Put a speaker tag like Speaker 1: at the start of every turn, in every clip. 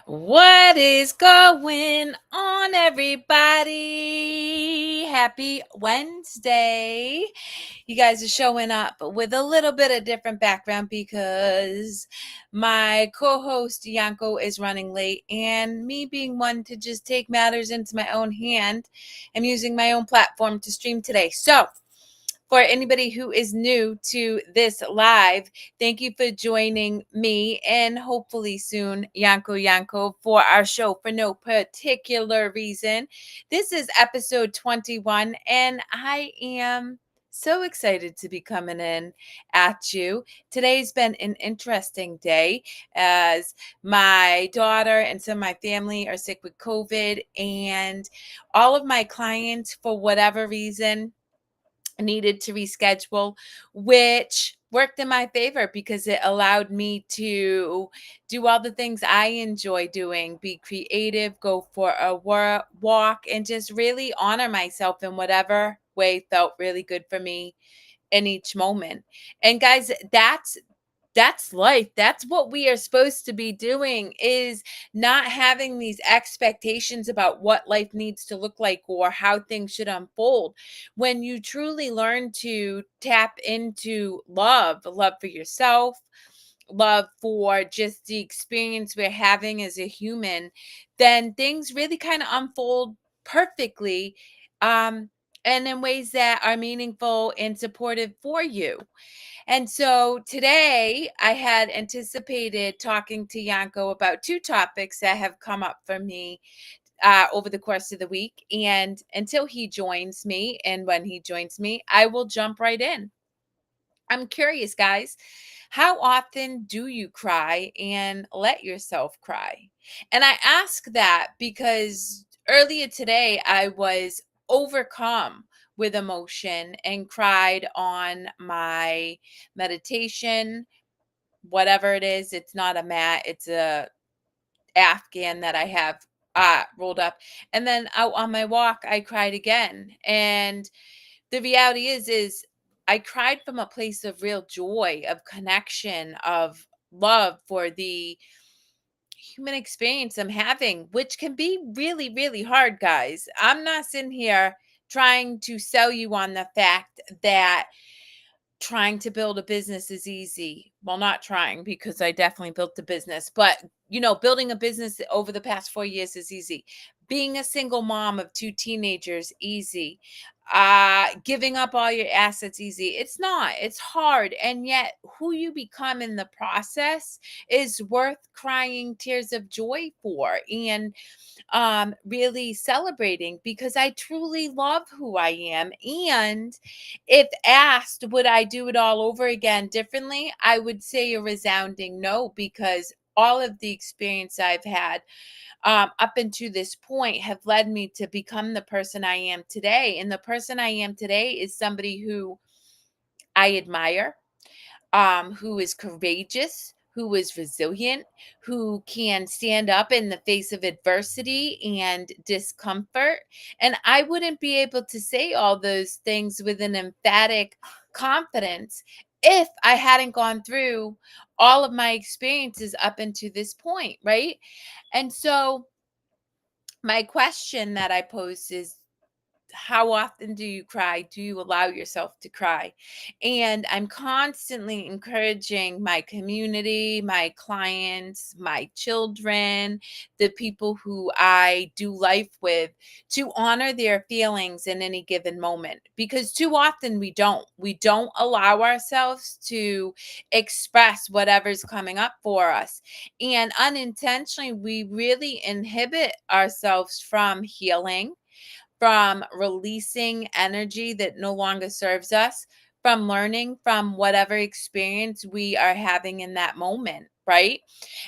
Speaker 1: What is going on, everybody? Happy Wednesday. You guys are showing up with a little bit of different background because my co-host Yanko is running late, and me being one to just take matters into my own hand, I'm using my own platform to stream today. So for anybody who is new to this live, thank you for joining me and hopefully soon Yanko for our show for no particular reason. This is episode 21, and I am so excited to be coming in at you. Today's been an interesting day as my daughter and some of my family are sick with COVID, and all of my clients, for whatever reason, needed to reschedule, which worked in my favor because it allowed me to do all the things I enjoy doing, be creative, go for a walk, and just really honor myself in whatever way felt really good for me in each moment. And guys, that's life. That's what we are supposed to be doing, is not having these expectations about what life needs to look like or how things should unfold. When you truly learn to tap into love for yourself, love for just the experience we're having as a human, then things really kind of unfold perfectly, um and in ways that are meaningful and supportive for you. And so today I had anticipated talking to Yanko about two topics that have come up for me over the course of the week. And until he joins me, and when he joins me, I will jump right in. I'm curious, guys, how often do you cry and let yourself cry? And I ask that because earlier today I was overcome with emotion and cried on my meditation, whatever it is. It's not a mat, it's a Afghan that I have rolled up. And then out on my walk, I cried again. And the reality is I cried from a place of real joy, of connection, of love for the human experience I'm having, which can be really, really hard, guys. I'm not sitting here trying to sell you on the fact that trying to build a business is easy. Well, not trying, because I definitely built a business, but building a business over the past 4 years is easy. Being a single mom of two teenagers, easy. Giving up all your assets, easy. It's not. It's hard. And yet who you become in the process is worth crying tears of joy for. And really celebrating, because I truly love who I am. And if asked, would I do it all over again differently? I would say a resounding no, because all of the experience I've had up until this point have led me to become the person I am today. And the person I am today is somebody who I admire, who is courageous, who is resilient, who can stand up in the face of adversity and discomfort. And I wouldn't be able to say all those things with an emphatic confidence if I hadn't gone through all of my experiences up until this point, right? And so my question that I pose is, how often do you cry? Do you allow yourself to cry? And I'm constantly encouraging my community, my clients, my children, the people who I do life with, to honor their feelings in any given moment, because too often we don't allow ourselves to express whatever's coming up for us, and unintentionally we really inhibit ourselves from healing, from releasing energy that no longer serves us, from learning from whatever experience we are having in that moment, right?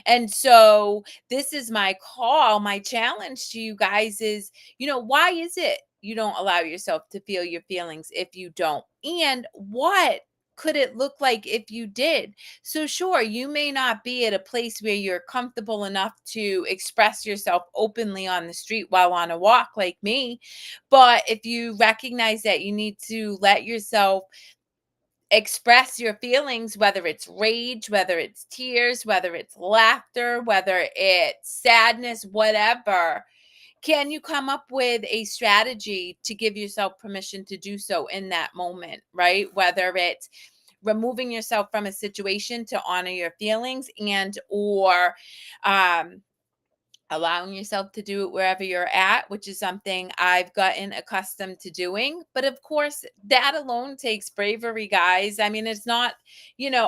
Speaker 1: And so this is my call, my challenge to you guys is, why is it you don't allow yourself to feel your feelings if you don't? And what could it look like if you did? So sure, you may not be at a place where you're comfortable enough to express yourself openly on the street while on a walk like me, but if you recognize that you need to let yourself express your feelings, whether it's rage, whether it's tears, whether it's laughter, whether it's sadness, whatever. Can you come up with a strategy to give yourself permission to do so in that moment, right? Whether it's removing yourself from a situation to honor your feelings, and or um allowing yourself to do it wherever you're at, which is something I've gotten accustomed to doing. But of course, that alone takes bravery, guys. I mean, it's not,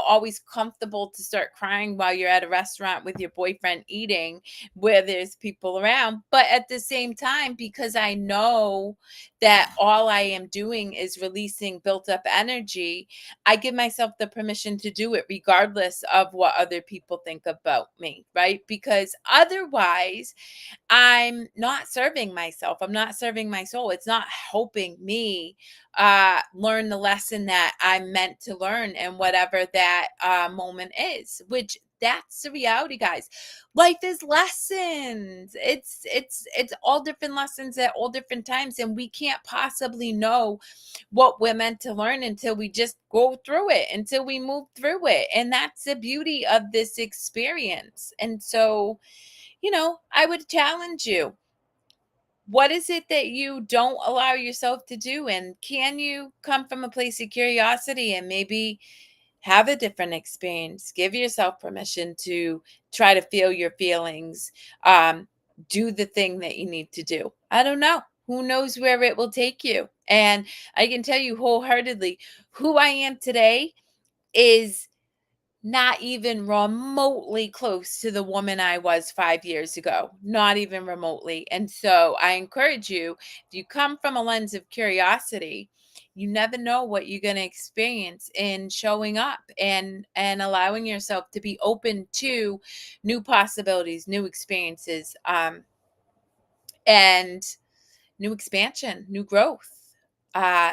Speaker 1: always comfortable to start crying while you're at a restaurant with your boyfriend eating where there's people around. But at the same time, because I know that all I am doing is releasing built up energy, I give myself the permission to do it regardless of what other people think about me, right? Because otherwise, I'm not serving myself. I'm not serving my soul. It's not helping me learn the lesson that I'm meant to learn and whatever that moment is, which that's the reality, guys. Life is lessons. It's all different lessons at all different times, and we can't possibly know what we're meant to learn until we just go through it, until we move through it. And that's the beauty of this experience. And so, I would challenge you. What is it that you don't allow yourself to do? And can you come from a place of curiosity and maybe have a different experience? Give yourself permission to try to feel your feelings. Do the thing that you need to do. I don't know. Who knows where it will take you? And I can tell you wholeheartedly, who I am today is not even remotely close to the woman I was 5 years ago, not even remotely. And so I encourage you, if you come from a lens of curiosity, you never know what you're going to experience in showing up and allowing yourself to be open to new possibilities, new experiences, and new expansion, new growth,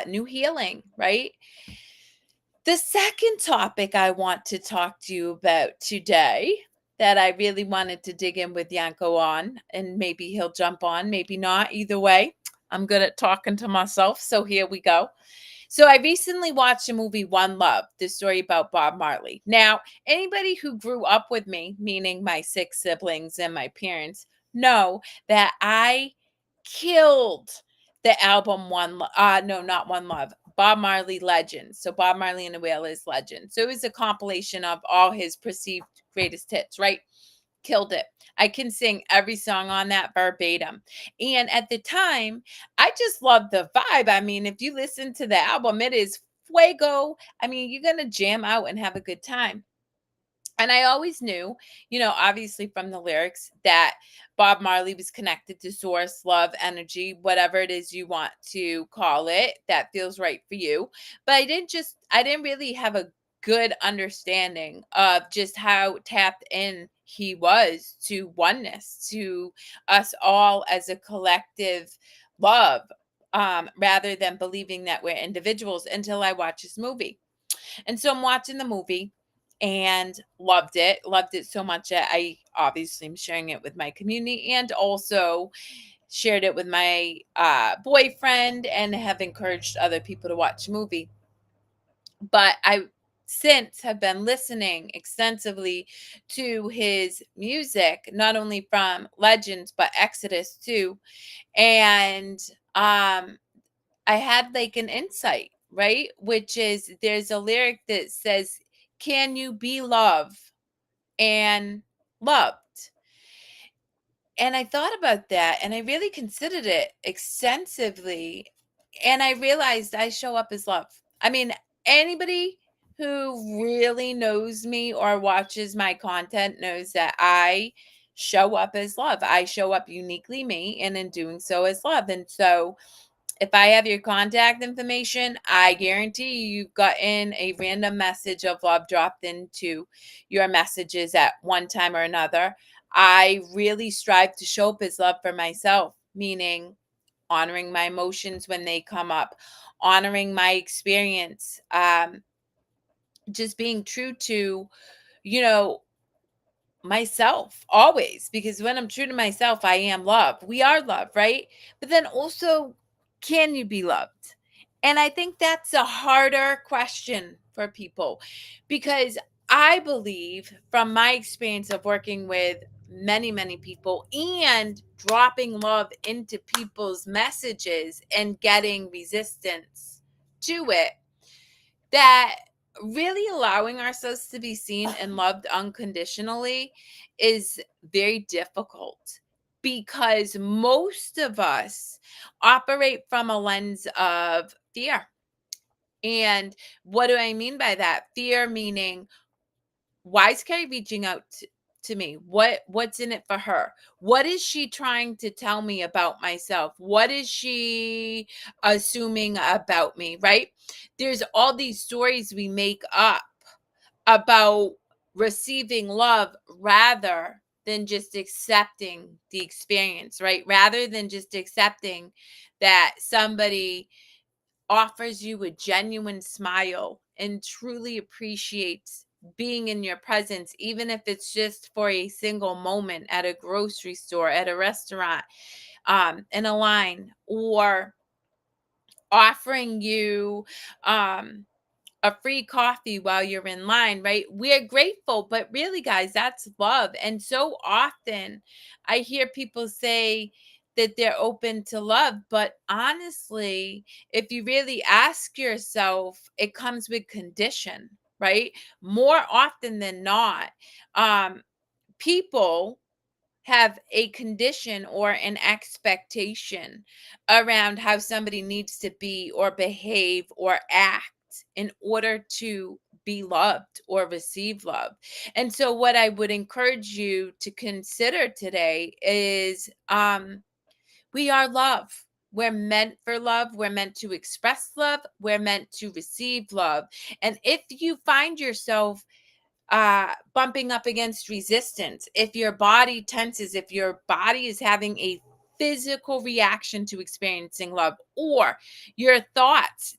Speaker 1: new healing, right? The second topic I want to talk to you about today, that I really wanted to dig in with Yanko on, and maybe he'll jump on, maybe not. Either way, I'm good at talking to myself. So here we go. So I recently watched the movie One Love, the story about Bob Marley. Now, anybody who grew up with me, meaning my 6 siblings and my parents, know that I killed the album no, not One Love, Bob Marley Legends. So Bob Marley and the Wailers Legend. So it was a compilation of all his perceived greatest hits, right? Killed it. I can sing every song on that verbatim. And at the time, I just loved the vibe. I mean, if you listen to the album, it is fuego. I mean, you're going to jam out and have a good time. And I always knew, obviously from the lyrics, that Bob Marley was connected to source, love, energy, whatever it is you want to call it, that feels right for you. But I didn't really have a good understanding of just how tapped in he was to oneness, to us all as a collective love, rather than believing that we're individuals, until I watched this movie. And so I'm watching the movie and loved it. Loved it so much that I obviously am sharing it with my community, and also shared it with my boyfriend, and have encouraged other people to watch the movie. But I since have been listening extensively to his music, not only from Legends, but Exodus too. And I had like an insight, right? Which is, there's a lyric that says, "Can you be love and loved?" And I thought about that, and I really considered it extensively. And I realized I show up as love. I mean, anybody who really knows me or watches my content knows that I show up as love. I show up uniquely me, and in doing so as love. And so if I have your contact information, I guarantee you've gotten a random message of love dropped into your messages at one time or another. I really strive to show up as love for myself, meaning honoring my emotions when they come up, honoring my experience, just being true to, you know, myself always, because when I'm true to myself, I am love. We are love, right? But then also, can you be loved? And I think that's a harder question for people, because I believe from my experience of working with many, many people and dropping love into people's messages and getting resistance to it, that really allowing ourselves to be seen and loved unconditionally is very difficult, because most of us operate from a lens of fear. And what do I mean by that? Fear meaning, why is Kerri reaching out to me? What's in it for her? What is she trying to tell me about myself? What is she assuming about me, right? There's all these stories we make up about receiving love rather than just accepting the experience, right? Rather than just accepting that somebody offers you a genuine smile and truly appreciates being in your presence, even if it's just for a single moment at a grocery store, at a restaurant, in a line, or offering you a free coffee while you're in line, right? We're grateful, but really, guys, that's love. And so often I hear people say that they're open to love, but honestly, if you really ask yourself, it comes with condition, right? More often than not, people have a condition or an expectation around how somebody needs to be or behave or act in order to be loved or receive love. And so what I would encourage you to consider today is, we are love. We're meant for love. We're meant to express love. We're meant to receive love. And if you find yourself bumping up against resistance, if your body tenses, if your body is having a physical reaction to experiencing love, or your thoughts,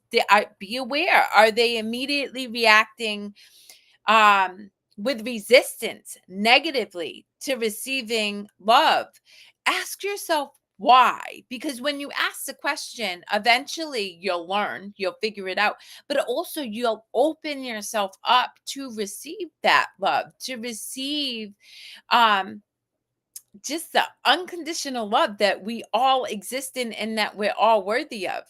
Speaker 1: be aware, are they immediately reacting with resistance negatively to receiving love? Ask yourself why, because when you ask the question, eventually you'll learn, you'll figure it out, but also you'll open yourself up to receive that love, to receive um just the unconditional love that we all exist in and that we're all worthy of.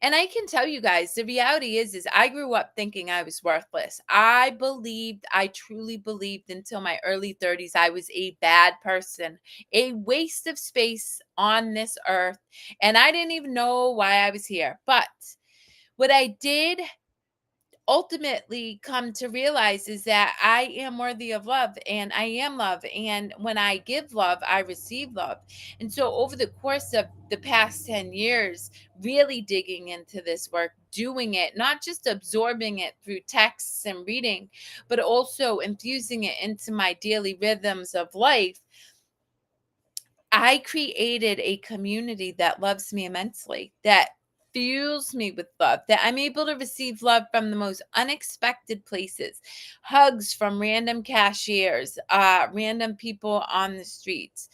Speaker 1: And I can tell you guys, the reality is I grew up thinking I was worthless. I truly believed until my early 30s I was a bad person, a waste of space on this earth, and I didn't even know why I was here. But what I did ultimately come to realize is that I am worthy of love and I am love. And when I give love, I receive love. And so, over the course of the past 10 years, really digging into this work, doing it, not just absorbing it through texts and reading, but also infusing it into my daily rhythms of life, I created a community that loves me immensely, that fuels me with love, that I'm able to receive love from the most unexpected places, hugs from random cashiers, random people on the streets,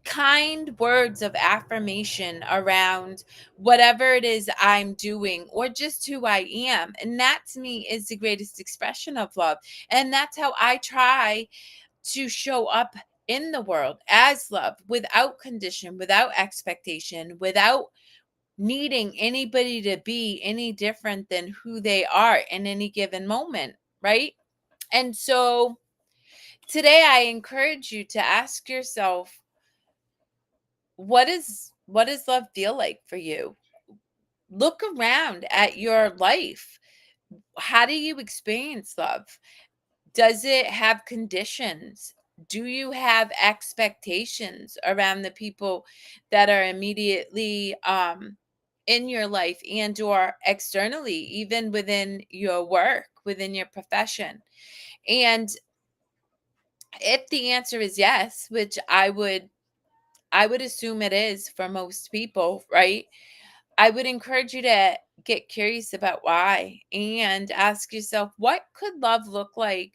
Speaker 1: kind words of affirmation around whatever it is I'm doing or just who I am. And that to me is the greatest expression of love. And that's how I try to show up in the world as love, without condition, without expectation, without needing anybody to be any different than who they are in any given moment, right? And so today I encourage you to ask yourself, what does love feel like for you? Look around at your life. How do you experience love? Does it have conditions? Do you have expectations around the people that are immediately in your life and or externally, even within your work, within your profession? And if the answer is yes, which I would assume it is for most people, right? I would encourage you to get curious about why and ask yourself, what could love look like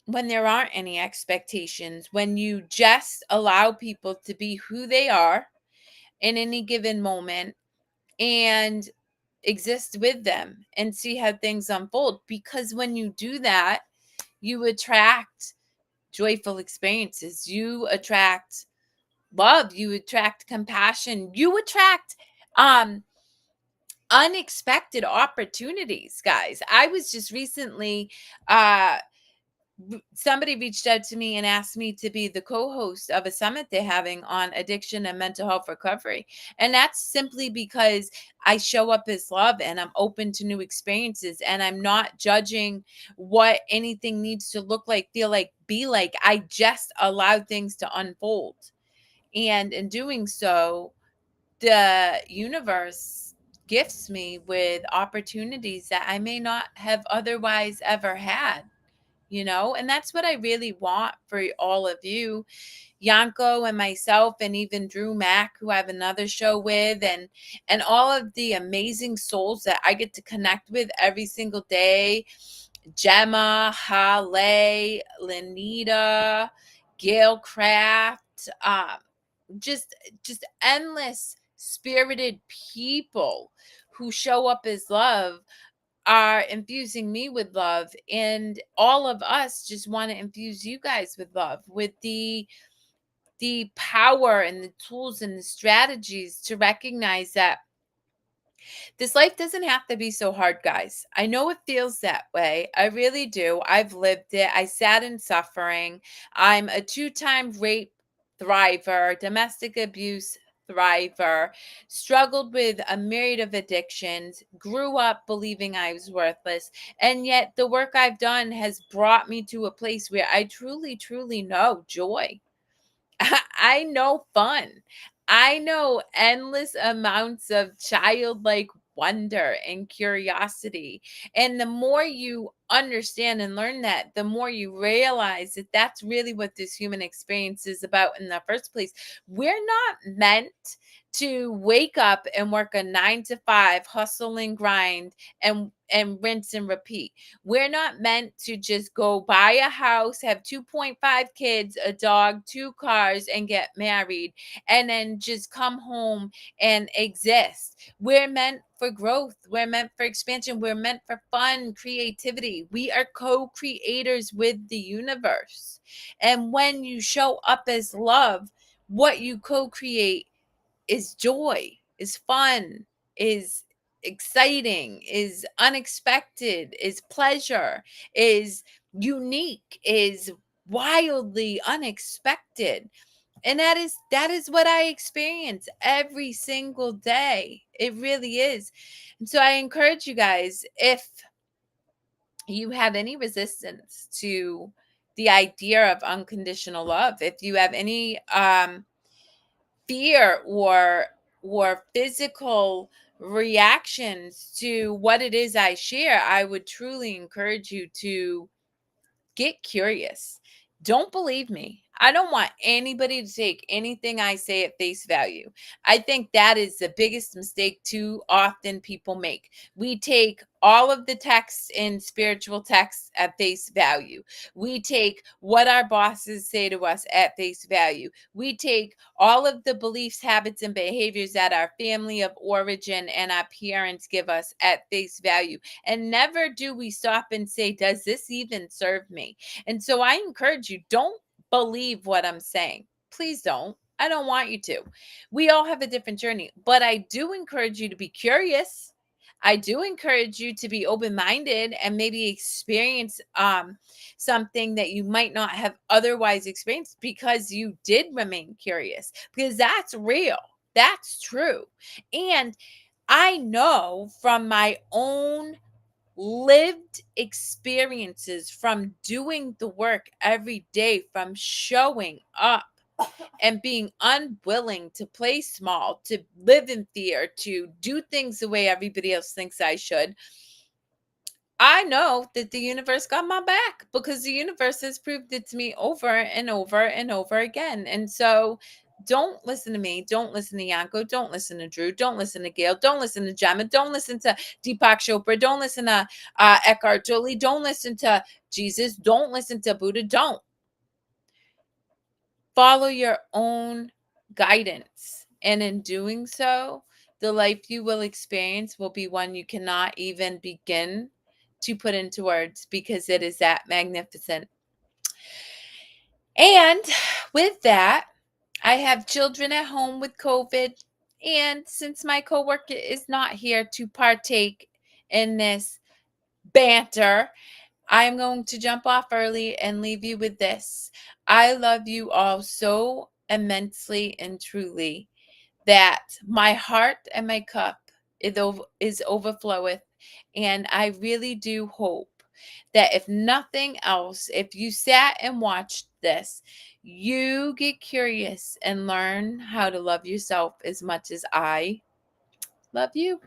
Speaker 1: when there aren't any expectations, when you just allow people to be who they are in any given moment, and exist with them and see how things unfold. Because when you do that, you attract joyful experiences. You attract love. You attract compassion. You attract um unexpected opportunities, guys. I was just recently uh somebody reached out to me and asked me to be the co-host of a summit they're having on addiction and mental health recovery. And that's simply because I show up as love and I'm open to new experiences and I'm not judging what anything needs to look like, feel like, be like. I just allow things to unfold. And in doing so, the universe gifts me with opportunities that I may not have otherwise ever had, and that's what I really want for all of you, Yanko and myself, and even Drew Mack, who I have another show with, and all of the amazing souls that I get to connect with every single day. Gemma, Hale, Lenita, Gail Craft, just endless spirited people who show up as love are infusing me with love, and all of us just want to infuse you guys with love, with the power and the tools and the strategies to recognize that this life doesn't have to be so hard, guys. I know it feels that way. I really do. I've lived it. I sat in suffering. I'm a two-time rape thriver, domestic abuse thriver, struggled with a myriad of addictions, grew up believing I was worthless. And yet the work I've done has brought me to a place where I truly, truly know joy. I know fun. I know endless amounts of childlike wonder and curiosity. And the more you understand and learn that, the more you realize that that's really what this human experience is about in the first place. We're not meant to wake up and work a 9 to 5, hustle and grind and rinse and repeat. We're not meant to just go buy a house, have 2.5 kids, a dog, 2 cars, and get married, and then just come home and exist. We're meant for growth. We're meant for expansion. We're meant for fun, creativity. We are co-creators with the universe. And when you show up as love, what you co-create is joy, is fun, is exciting, is unexpected, is pleasure, is unique, is wildly unexpected. And that is what I experience every single day. It really is. And so I encourage you guys, if you have any resistance to the idea of unconditional love, if you have any fear or physical reactions to what it is I share, I would truly encourage you to get curious. Don't believe me. I don't want anybody to take anything I say at face value. I think that is the biggest mistake too often people make. We take all of the texts in spiritual texts at face value. We take what our bosses say to us at face value. We take all of the beliefs, habits, and behaviors that our family of origin and our parents give us at face value. And never do we stop and say, does this even serve me? And so I encourage you, don't believe what I'm saying. Please don't. I don't want you to. We all have a different journey, but I do encourage you to be curious. I do encourage you to be open-minded and maybe experience something that you might not have otherwise experienced because you did remain curious, because that's real. That's true. And I know from my own lived experiences, from doing the work every day, from showing up and being unwilling to play small, to live in fear, to do things the way everybody else thinks I should. I know that the universe got my back because the universe has proved it to me over and over and over again. And so don't listen to me. Don't listen to Yanko. Don't listen to Drew. Don't listen to Gail. Don't listen to Gemma. Don't listen to Deepak Chopra. Don't listen to Eckhart Tolle. Don't listen to Jesus. Don't listen to Buddha. Don't. Follow your own guidance. And in doing so, the life you will experience will be one you cannot even begin to put into words because it is that magnificent. And with that, I have children at home with COVID. And since my coworker is not here to partake in this banter, I'm going to jump off early and leave you with this. I love you all so immensely and truly that my heart and my cup is overfloweth. And I really do hope that if nothing else, if you sat and watched this, you get curious and learn how to love yourself as much as I love you.